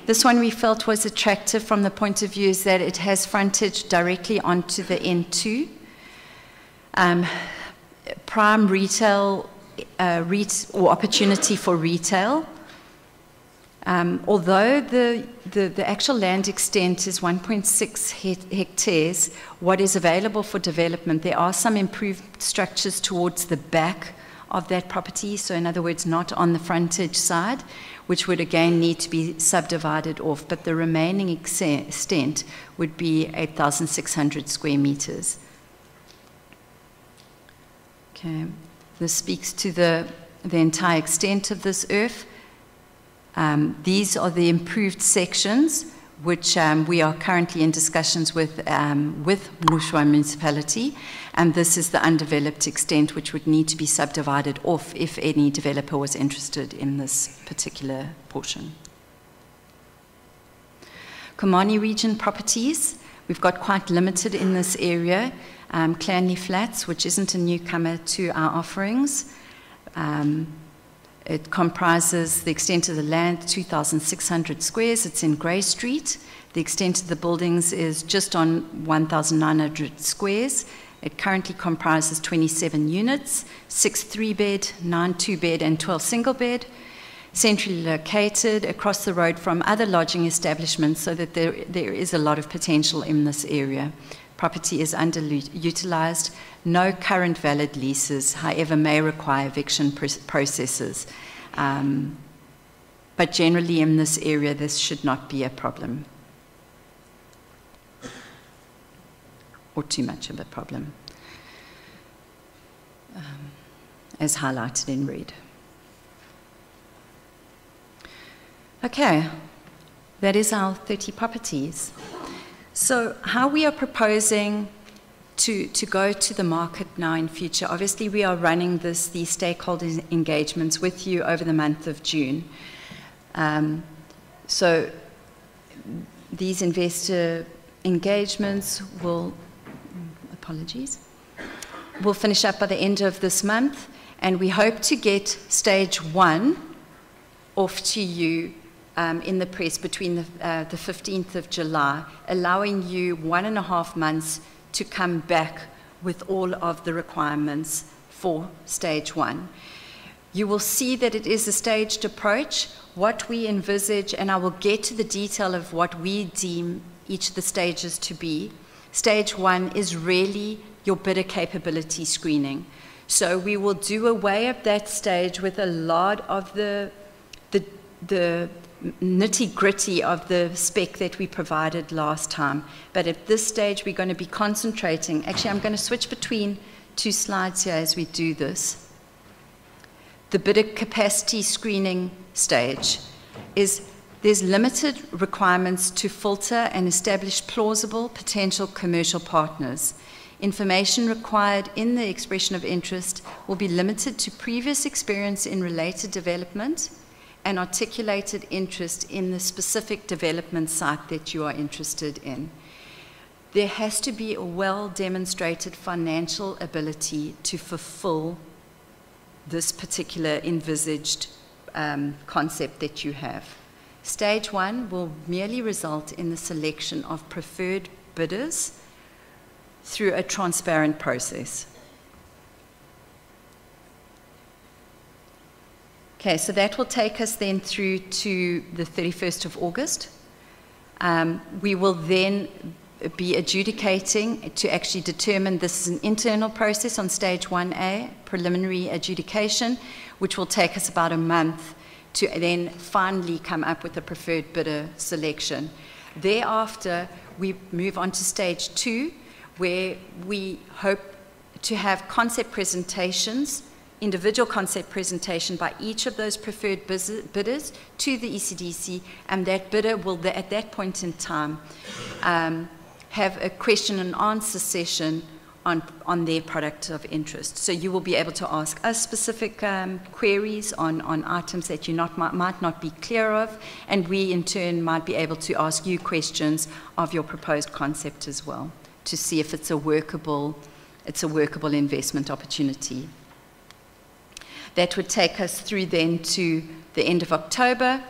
This one we felt was attractive from the point of view is that it has frontage directly onto the N2. Prime retail or opportunity for retail. Although the actual land extent is 1.6 hectares, what is available for development, there are some improved structures towards the back of that property, so in other words, not on the frontage side, which would again need to be subdivided off, but the remaining extent would be 8,600 square meters. Okay, this speaks to the entire extent of this IRF. These are the improved sections, which we are currently in discussions with Mmushwa Municipality, and this is the undeveloped extent which would need to be subdivided off if any developer was interested in this particular portion. Komani region properties, we've got quite limited in this area. Clanley Flats, which isn't a newcomer to our offerings. It comprises the extent of the land, 2,600 squares. It's in Grey Street. The extent of the buildings is just on 1,900 squares. It currently comprises 27 units, 6 3-bed, 9 2-bed, and 12 single-bed. Centrally located across the road from other lodging establishments, so that there is a lot of potential in this area. Property is underutilized. No current valid leases, however, may require eviction processes. But generally in this area, this should not be a problem. Or too much of a problem, as highlighted in red. Okay, that is our 30 properties. So how we are proposing to go to the market now in future, obviously we are running these stakeholder engagements with you over the month of June. So these investor engagements will finish up by the end of this month, and we hope to get stage 1 off to you in the press between the 15th of July, allowing you 1.5 months to come back with all of the requirements for stage 1. You will see that it is a staged approach. What we envisage, and I will get to the detail of what we deem each of the stages to be. Stage 1 is really your bidder capability screening. So we will do away at that stage with a lot of the nitty-gritty of the spec that we provided last time. But at this stage, we're going to be concentrating. Actually, I'm going to switch between 2 slides here as we do this. The bidder capacity screening stage is there's limited requirements to filter and establish plausible potential commercial partners. Information required in the expression of interest will be limited to previous experience in related development and articulated interest in the specific development site that you are interested in. There has to be a well-demonstrated financial ability to fulfill this particular envisaged concept that you have. Stage 1 will merely result in the selection of preferred bidders through a transparent process. Okay, so that will take us then through to the 31st of August. We will then be adjudicating to actually determine, this is an internal process on stage 1A, preliminary adjudication, which will take us about a month to then finally come up with a preferred bidder selection. Thereafter, we move on to stage 2, where we hope to have concept presentations, individual concept presentation by each of those preferred bidders to the ECDC, and that bidder will, at that point in time, have a question and answer session on their product of interest. So you will be able to ask us specific queries on items that you might not be clear of, and we in turn might be able to ask you questions of your proposed concept as well, to see if it's a workable investment opportunity. That would take us through then to the end of October.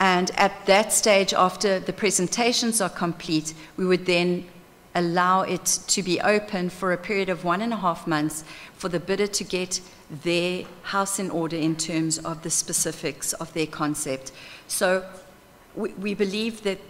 And at that stage, after the presentations are complete, we would then allow it to be open for a period of 1.5 months for the bidder to get their house in order in terms of the specifics of their concept. So we believe that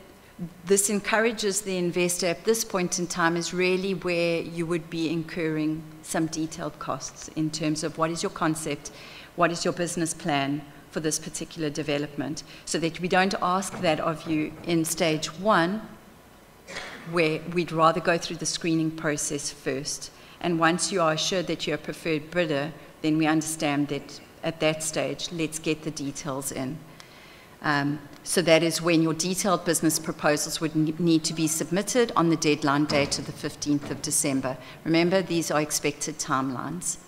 this encourages the investor at this point in time is really where you would be incurring some detailed costs in terms of what is your concept, what is your business plan for this particular development, so that we don't ask that of you in stage 1, where we'd rather go through the screening process first. And once you are assured that you're a preferred bidder, then we understand that at that stage, let's get the details in. So that is when your detailed business proposals would need to be submitted on the deadline date of the 15th of December. Remember, these are expected timelines.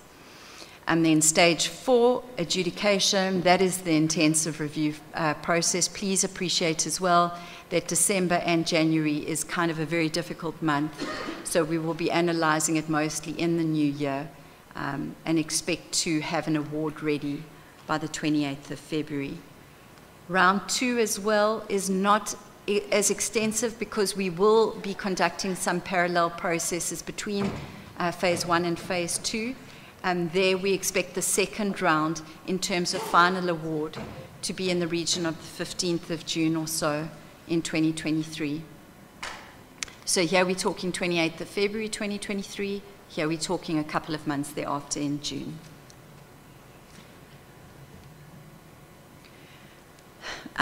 And then stage 4, adjudication, that is the intensive review process. Please appreciate as well that December and January is kind of a very difficult month, so we will be analysing it mostly in the new year and expect to have an award ready by the 28th of February. Round 2 as well is not as extensive because we will be conducting some parallel processes between phase 1 and phase 2. And there we expect the second round in terms of final award to be in the region of the 15th of June or so in 2023. So here we're talking 28th of February 2023. Here we're talking a couple of months thereafter in June.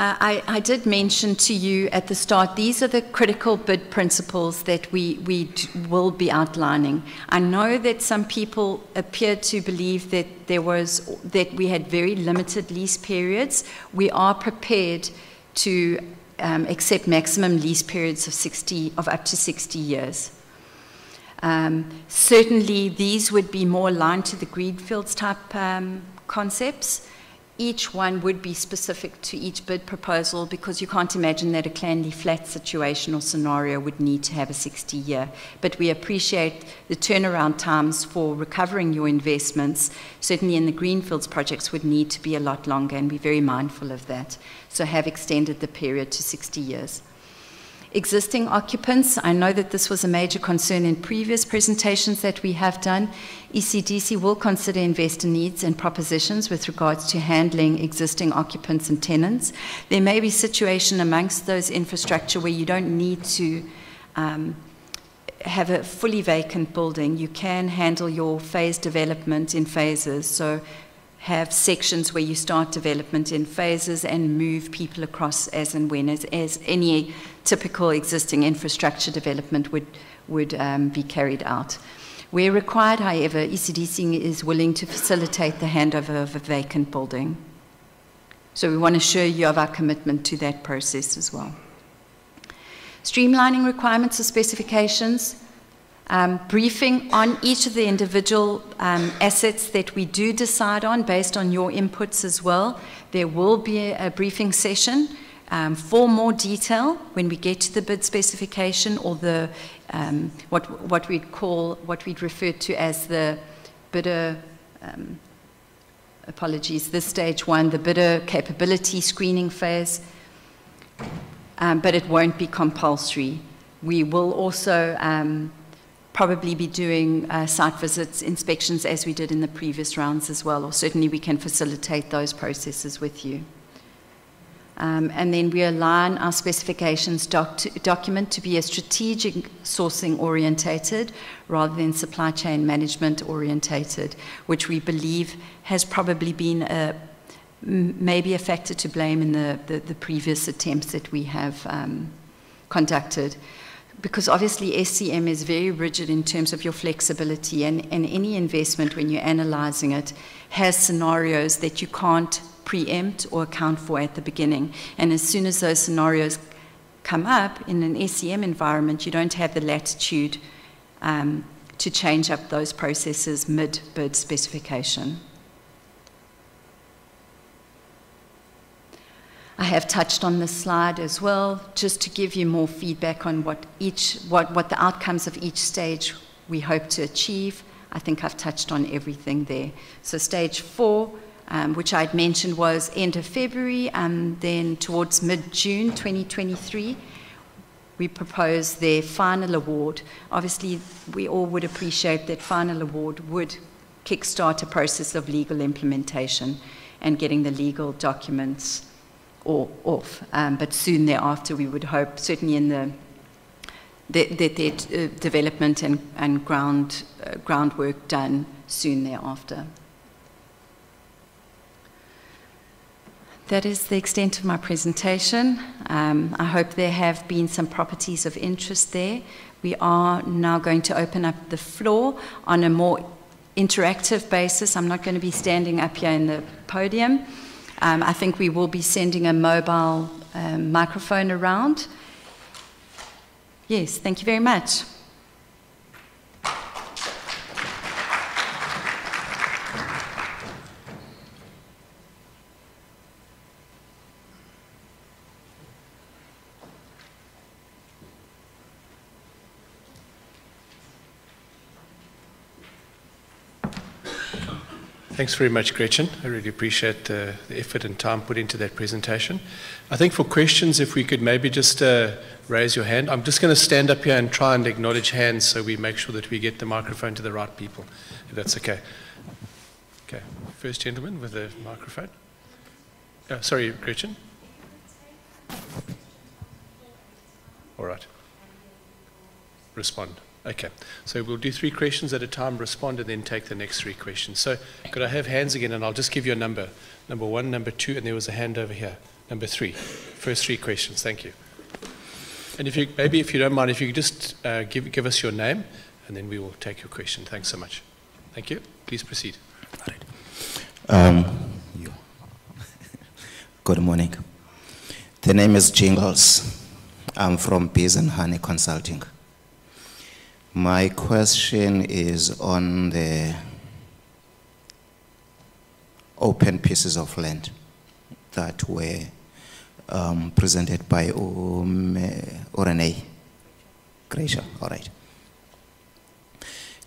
I did mention to you at the start, these are the critical bid principles that we will be outlining. I know that some people appear to believe that we had very limited lease periods. We are prepared to accept maximum lease periods of up to 60 years. Certainly, these would be more aligned to the greenfields type concepts. Each one would be specific to each bid proposal because you can't imagine that a Clanley flat situation or scenario would need to have a 60-year. But we appreciate the turnaround times for recovering your investments, certainly in the greenfields projects, would need to be a lot longer, and we're very mindful of that. So have extended the period to 60 years. Existing occupants, I know that this was a major concern in previous presentations that we have done. ECDC will consider investor needs and propositions with regards to handling existing occupants and tenants. There may be a situation amongst those infrastructure where you don't need to have a fully vacant building. You can handle your phase development in phases. So have sections where you start development in phases and move people across as and when, as any typical existing infrastructure development would be carried out. Where required, however, ECDC is willing to facilitate the handover of a vacant building. So we want to assure you of our commitment to that process as well. Streamlining requirements or specifications. Briefing on each of the individual assets that we do decide on based on your inputs as well. There will be a briefing session for more detail when we get to the bid specification or the what we'd refer to as the bidder apologies, this stage 1, the bidder capability screening phase. but it won't be compulsory. We will also probably be doing site visits, inspections, as we did in the previous rounds as well, or certainly we can facilitate those processes with you. And then we align our specifications document to be a strategic sourcing orientated rather than supply chain management orientated, which we believe has probably been maybe a factor to blame in the previous attempts that we have conducted. Because obviously SCM is very rigid in terms of your flexibility, and any investment, when you're analyzing it, has scenarios that you can't preempt or account for at the beginning. And as soon as those scenarios come up in an SCM environment, you don't have the latitude to change up those processes mid-bid specification. I have touched on this slide as well, just to give you more feedback on what the outcomes of each stage we hope to achieve. I think I've touched on everything there. So stage 4, which I'd mentioned, was end of February, and then towards mid-June 2023, we propose their final award. Obviously, we all would appreciate that final award would kickstart a process of legal implementation and getting the legal documents off. But soon thereafter, we would hope, certainly in the development and groundwork done soon thereafter. That is the extent of my presentation. I hope there have been some properties of interest there. We are now going to open up the floor on a more interactive basis. I'm not going to be standing up here in the podium. I think we will be sending a mobile microphone around. Yes, thank you very much. Thanks very much, Gretchen. I really appreciate the effort and time put into that presentation. I think for questions, if we could maybe just raise your hand. I'm just going to stand up here and try and acknowledge hands so we make sure that we get the microphone to the right people, if that's okay. Okay, first gentleman with the microphone. Sorry, Gretchen. All right. Respond. Okay, so we'll do 3 questions at a time, respond, and then take the next 3 questions. So could I have hands again, and I'll just give you a number. Number 1, number 2, and there was a hand over here. Number 3. First 3 questions, thank you. And if you, maybe if you don't mind, if you could just give us your name, and then we will take your question. Thanks so much. Thank you. Please proceed. All right. Good morning. The name is Jingles. I'm from Bees and Honey Consulting. My question is on the open pieces of land that were presented by Orene. Rachel, all right.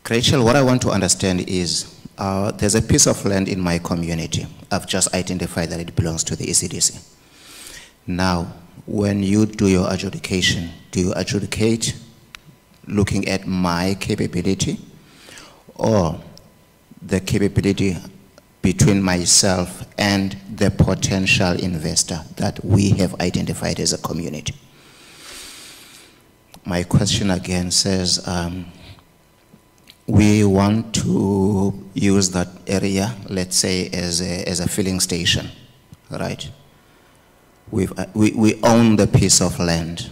Rachel, what I want to understand is there's a piece of land in my community. I've just identified that it belongs to the ECDC. Now, when you do your adjudication, do you adjudicate looking at my capability or the capability between myself and the potential investor that we have identified as a community? My question again says, we want to use that area, let's say, as a filling station, right? We own the piece of land,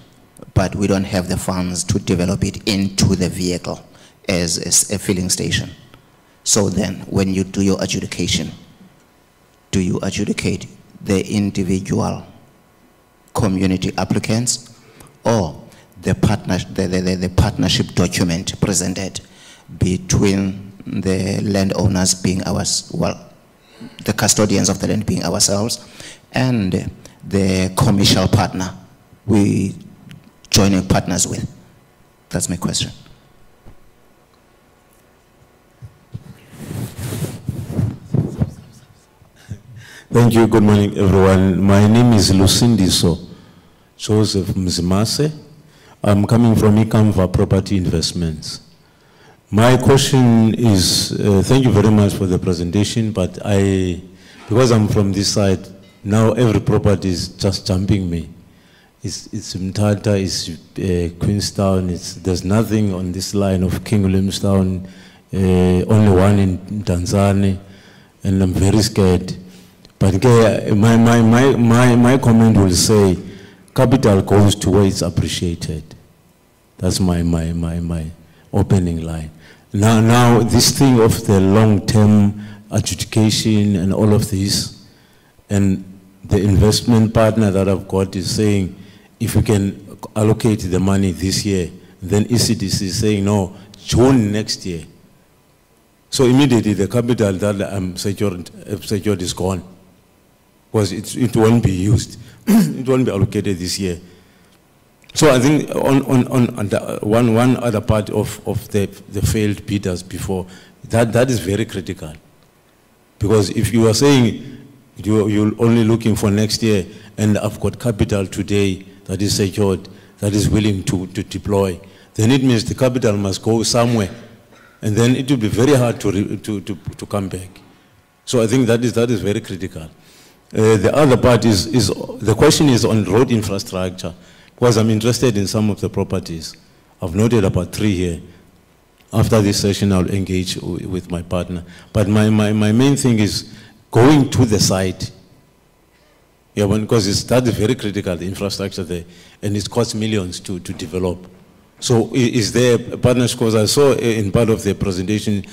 but we don't have the funds to develop it into the vehicle as a filling station. So then, when you do your adjudication, do you adjudicate the individual community applicants or the partnership document presented between the landowners being the custodians of the land being ourselves, and the commercial partner we joining partners with? That's my question. Thank you. Good morning, everyone. My name is Lucindiso Joseph Mzimase. I'm coming from Ikamva Property Investments. My question is, thank you very much for the presentation, but because I'm from this side, now every property is just jumping me. It's Mthatha, it's Queenstown, there's nothing on this line of King Williamstown, only one in Tanzania, and I'm very scared. But my comment will say, capital goes to where it's appreciated. That's my opening line. Now this thing of the long-term adjudication and all of this, and the investment partner that I've got is saying, if we can allocate the money this year, then ECDC is saying, no, June next year. So immediately the capital that I'm secured is gone, because it won't be used. It won't be allocated this year. So I think on the one other part of the failed bidders before, that is very critical. Because if you are saying you're only looking for next year, and I've got capital today that is secured, that is willing to deploy, then it means the capital must go somewhere. And then it will be very hard to come back. So I think that is very critical. The other part is the question is on road infrastructure, because I'm interested in some of the properties. I've noted about 3 here. After this session, I'll engage with my partner. But my main thing is going to the site. Yeah, because that is very critical, the infrastructure there, and it costs millions to develop. So is there a partnership? Because I saw in part of the presentation,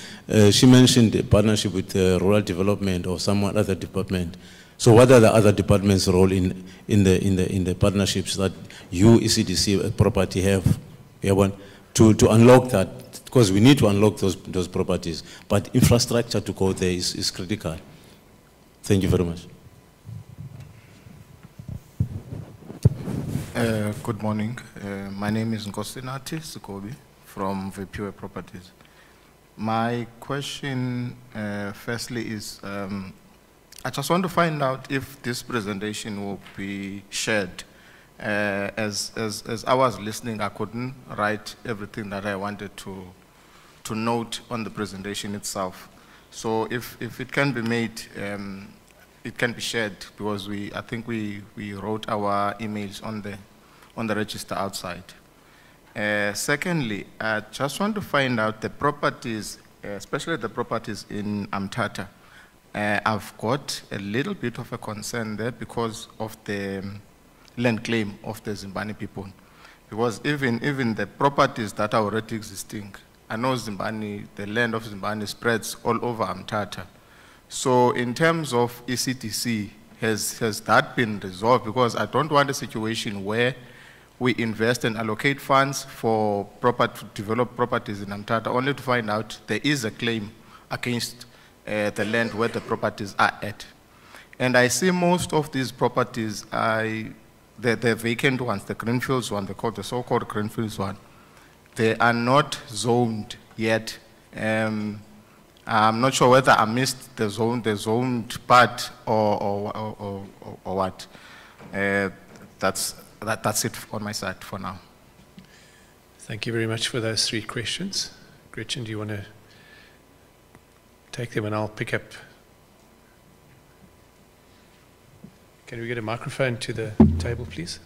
she mentioned a partnership with rural development or some other department. So what are the other departments' role in the partnerships that you, ECDC property have? Yeah, to unlock that, because we need to unlock those properties. But infrastructure to go there is critical. Thank you very much. Good morning. My name is Nkosinathi Sikobi from Vipiwe Properties. My question, firstly, is I just want to find out if this presentation will be shared. As I was listening, I couldn't write everything that I wanted to note on the presentation itself. So if it can be made, it can be shared, because I think we wrote our emails on the register outside. Secondly, I just want to find out the properties, especially the properties in Mthatha. I've got a little bit of a concern there because of the land claim of the Zimbani people. Because even the properties that are already existing, I know Zimbani, the land of Zimbani spreads all over Mthatha. So in terms of ECDC, has that been resolved? Because I don't want a situation where we invest and allocate funds to develop properties in Mthatha, only to find out there is a claim against the land where the properties are at. And I see most of these properties, the vacant ones, the greenfields one, the so-called greenfields one, they are not zoned yet. I'm not sure whether I missed the zoned part or what. That's it on my side for now. Thank you very much for those 3 questions. Gretchen, do you want to take them and I'll pick up? Can we get a microphone to the table, please?